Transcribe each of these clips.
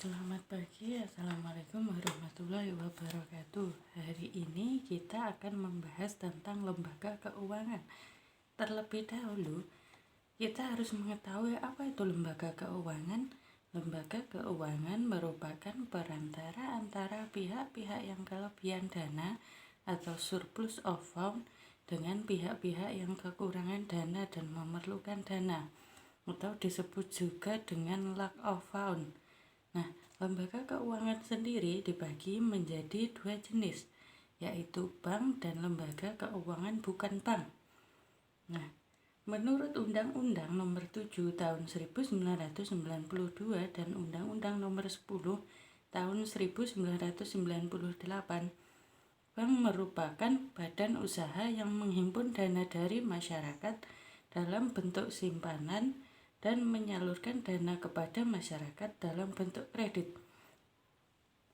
Selamat pagi, Assalamualaikum warahmatullahi wabarakatuh. Hari ini kita akan membahas tentang lembaga keuangan. Terlebih dahulu, kita harus mengetahui apa itu lembaga keuangan. Lembaga keuangan merupakan perantara antara pihak-pihak yang kelebihan dana atau surplus of fund dengan pihak-pihak yang kekurangan dana dan memerlukan dana, atau disebut juga dengan lack of fund. Nah, lembaga keuangan sendiri dibagi menjadi dua jenis, yaitu bank dan lembaga keuangan bukan bank. Nah, menurut Undang-Undang Nomor 7 Tahun 1992 dan Undang-Undang Nomor 10 Tahun 1998, bank merupakan badan usaha yang menghimpun dana dari masyarakat dalam bentuk simpanan dan menyalurkan dana kepada masyarakat dalam bentuk kredit.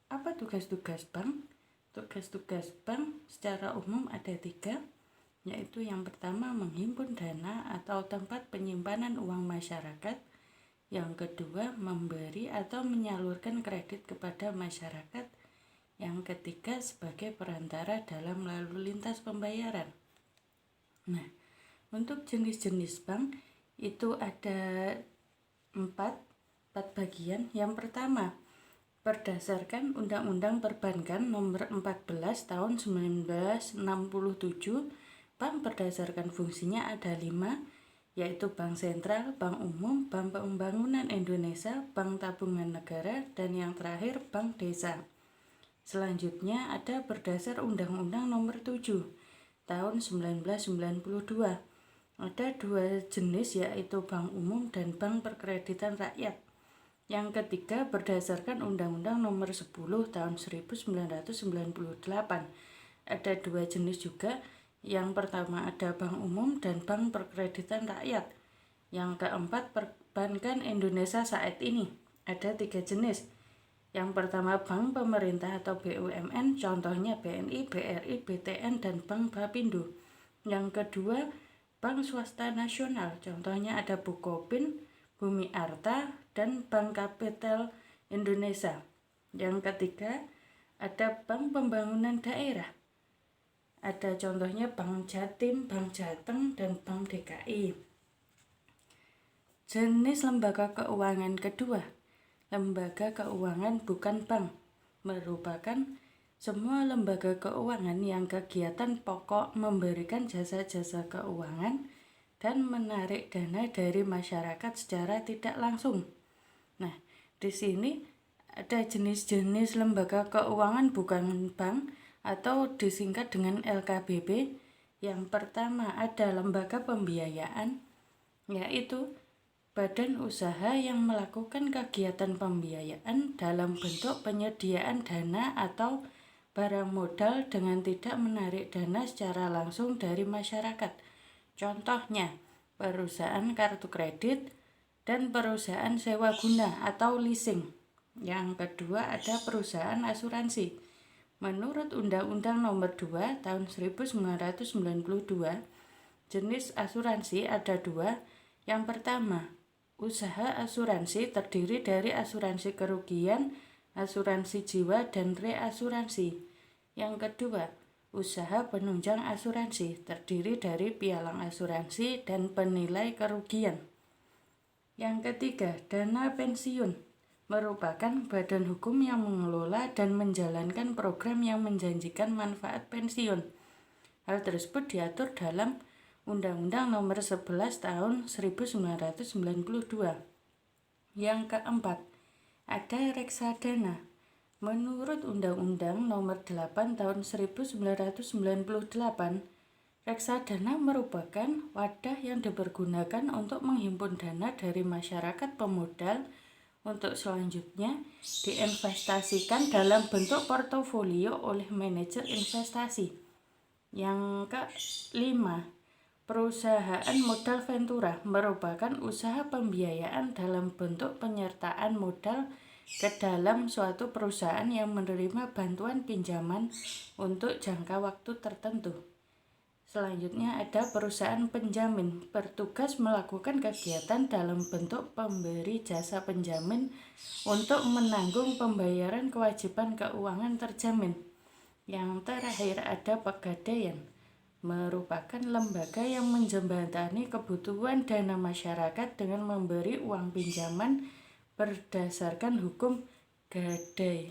Apa tugas-tugas bank? Tugas-tugas bank secara umum ada 3, yaitu yang pertama menghimpun dana atau tempat penyimpanan uang masyarakat, yang kedua memberi atau menyalurkan kredit kepada masyarakat, yang ketiga sebagai perantara dalam lalu lintas pembayaran. Nah, untuk jenis-jenis bank itu ada 4 bagian. Yang pertama, berdasarkan Undang-Undang Perbankan Nomor 14 Tahun 1967, bank berdasarkan fungsinya ada 5, yaitu Bank Sentral, Bank Umum, Bank Pembangunan Indonesia, Bank Tabungan Negara, dan yang terakhir Bank Desa. Selanjutnya ada berdasar Undang-Undang Nomor 7 Tahun 1992. Ada 2 jenis, yaitu Bank Umum dan Bank Perkreditan Rakyat. Yang ketiga berdasarkan Undang-Undang Nomor 10 Tahun 1998. Ada 2 jenis juga. Yang pertama ada Bank Umum dan Bank Perkreditan Rakyat. Yang keempat, perbankan Indonesia saat ini. Ada 3 jenis. Yang pertama bank pemerintah atau BUMN, contohnya BNI, BRI, BTN, dan Bank Bapindus. Yang kedua bank swasta nasional, contohnya ada Bukopin, Bumi Arta, dan Bank Kapital Indonesia. Yang ketiga ada Bank Pembangunan Daerah, ada contohnya Bank Jatim, Bank Jateng, dan Bank DKI. Jenis lembaga keuangan kedua, lembaga keuangan bukan bank, merupakan semua lembaga keuangan yang kegiatan pokok memberikan jasa-jasa keuangan dan menarik dana dari masyarakat secara tidak langsung. Nah, di sini ada jenis-jenis lembaga keuangan bukan bank atau disingkat dengan LKBB. Yang pertama ada lembaga pembiayaan, yaitu badan usaha yang melakukan kegiatan pembiayaan dalam bentuk penyediaan dana atau barang modal dengan tidak menarik dana secara langsung dari masyarakat. Contohnya, perusahaan kartu kredit dan perusahaan sewa guna atau leasing. Yang kedua ada perusahaan asuransi. Menurut Undang-Undang Nomor 2 Tahun 1992, jenis asuransi ada 2. Yang pertama, usaha asuransi terdiri dari asuransi kerugian, asuransi jiwa, dan reasuransi. Yang kedua, usaha penunjang asuransi terdiri dari pialang asuransi dan penilai kerugian. Yang ketiga, dana pensiun merupakan badan hukum yang mengelola dan menjalankan program yang menjanjikan manfaat pensiun. Hal tersebut diatur dalam Undang-Undang Nomor 11 Tahun 1992. Yang keempat, ada reksadana. Menurut Undang-Undang Nomor 8 Tahun 1998, reksadana merupakan wadah yang dipergunakan untuk menghimpun dana dari masyarakat pemodal untuk selanjutnya diinvestasikan dalam bentuk portofolio oleh manajer investasi. Yang kelima, perusahaan modal ventura merupakan usaha pembiayaan dalam bentuk penyertaan modal ke dalam suatu perusahaan yang menerima bantuan pinjaman untuk jangka waktu tertentu. Selanjutnya ada perusahaan penjamin, bertugas melakukan kegiatan dalam bentuk pemberi jasa penjamin untuk menanggung pembayaran kewajiban keuangan terjamin. Yang terakhir ada pegadaian, merupakan lembaga yang menjembatani kebutuhan dana masyarakat dengan memberi uang pinjaman berdasarkan hukum gadai.